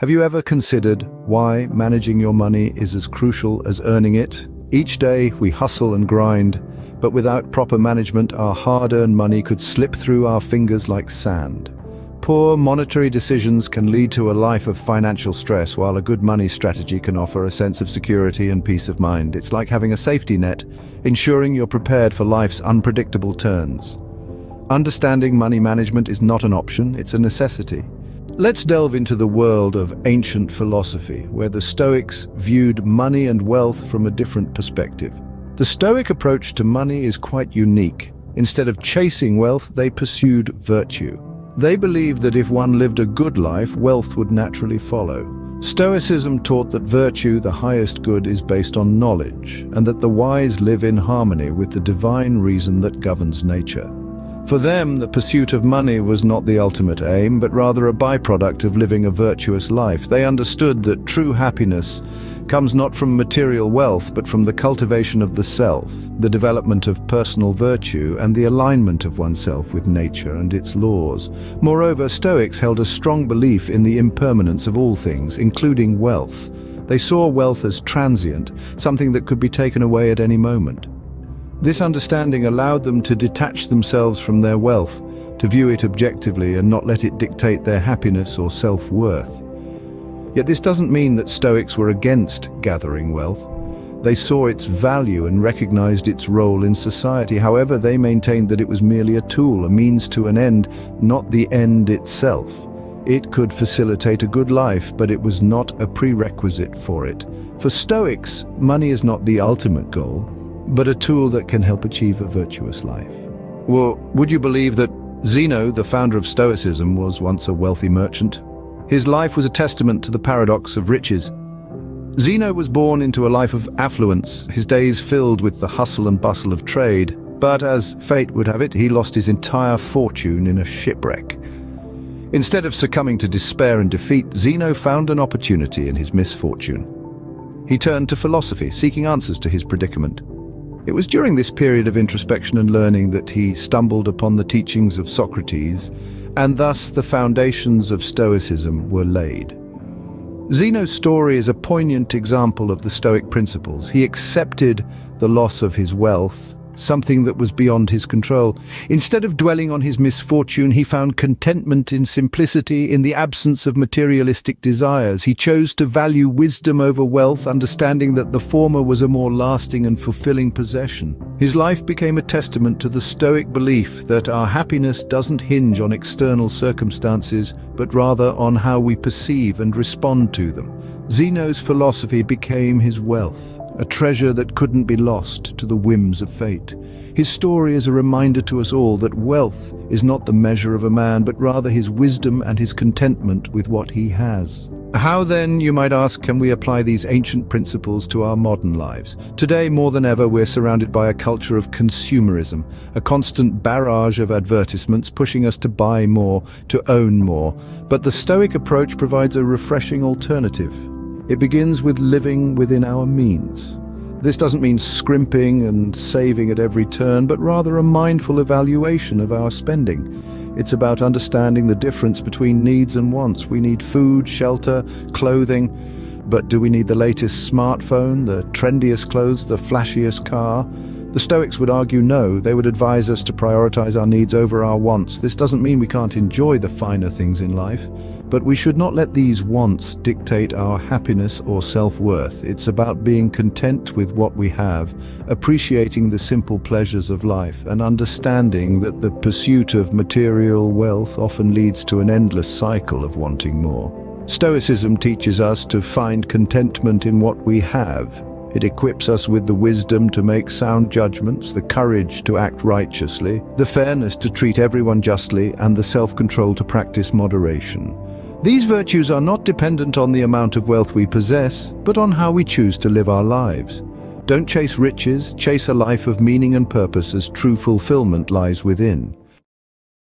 Have you ever considered why managing your money is as crucial as earning it? Each day we hustle and grind, but without proper management, our hard-earned money could slip through our fingers like sand. Poor monetary decisions can lead to a life of financial stress, while a good money strategy can offer a sense of security and peace of mind. It's like having a safety net, ensuring you're prepared for life's unpredictable turns. Understanding money management is not an option, it's a necessity. Let's delve into the world of ancient philosophy, where the Stoics viewed money and wealth from a different perspective. The Stoic approach to money is quite unique. Instead of chasing wealth, they pursued virtue. They believed that if one lived a good life, wealth would naturally follow. Stoicism taught that virtue, the highest good, is based on knowledge, and that the wise live in harmony with the divine reason that governs nature. For them, the pursuit of money was not the ultimate aim, but rather a byproduct of living a virtuous life. They understood that true happiness comes not from material wealth, but from the cultivation of the self, the development of personal virtue, and the alignment of oneself with nature and its laws. Moreover, Stoics held a strong belief in the impermanence of all things, including wealth. They saw wealth as transient, something that could be taken away at any moment. This understanding allowed them to detach themselves from their wealth, to view it objectively and not let it dictate their happiness or self-worth. Yet this doesn't mean that Stoics were against gathering wealth. They saw its value and recognized its role in society. However, they maintained that it was merely a tool, a means to an end, not the end itself. It could facilitate a good life, but it was not a prerequisite for it. For Stoics, money is not the ultimate goal, but a tool that can help achieve a virtuous life. Well, would you believe that Zeno, the founder of Stoicism, was once a wealthy merchant? His life was a testament to the paradox of riches. Zeno was born into a life of affluence, his days filled with the hustle and bustle of trade, but as fate would have it, he lost his entire fortune in a shipwreck. Instead of succumbing to despair and defeat, Zeno found an opportunity in his misfortune. He turned to philosophy, seeking answers to his predicament. It was during this period of introspection and learning that he stumbled upon the teachings of Socrates, and thus the foundations of Stoicism were laid. Zeno's story is a poignant example of the Stoic principles. He accepted the loss of his wealth, something that was beyond his control. Instead of dwelling on his misfortune, he found contentment in simplicity, in the absence of materialistic desires. He chose to value wisdom over wealth, understanding that the former was a more lasting and fulfilling possession. His life became a testament to the Stoic belief that our happiness doesn't hinge on external circumstances, but rather on how we perceive and respond to them. Zeno's philosophy became his wealth, a treasure that couldn't be lost to the whims of fate. His story is a reminder to us all that wealth is not the measure of a man, but rather his wisdom and his contentment with what he has. How then, you might ask, can we apply these ancient principles to our modern lives? Today, more than ever, we're surrounded by a culture of consumerism, a constant barrage of advertisements pushing us to buy more, to own more. But the Stoic approach provides a refreshing alternative. It begins with living within our means. This doesn't mean scrimping and saving at every turn, but rather a mindful evaluation of our spending. It's about understanding the difference between needs and wants. We need food, shelter, clothing, but do we need the latest smartphone, the trendiest clothes, the flashiest car? The Stoics would argue no. They would advise us to prioritize our needs over our wants. This doesn't mean we can't enjoy the finer things in life, but we should not let these wants dictate our happiness or self-worth. It's about being content with what we have, appreciating the simple pleasures of life, and understanding that the pursuit of material wealth often leads to an endless cycle of wanting more. Stoicism teaches us to find contentment in what we have. It equips us with the wisdom to make sound judgments, the courage to act righteously, the fairness to treat everyone justly, and the self-control to practice moderation. These virtues are not dependent on the amount of wealth we possess, but on how we choose to live our lives. Don't chase riches, chase a life of meaning and purpose, as true fulfillment lies within.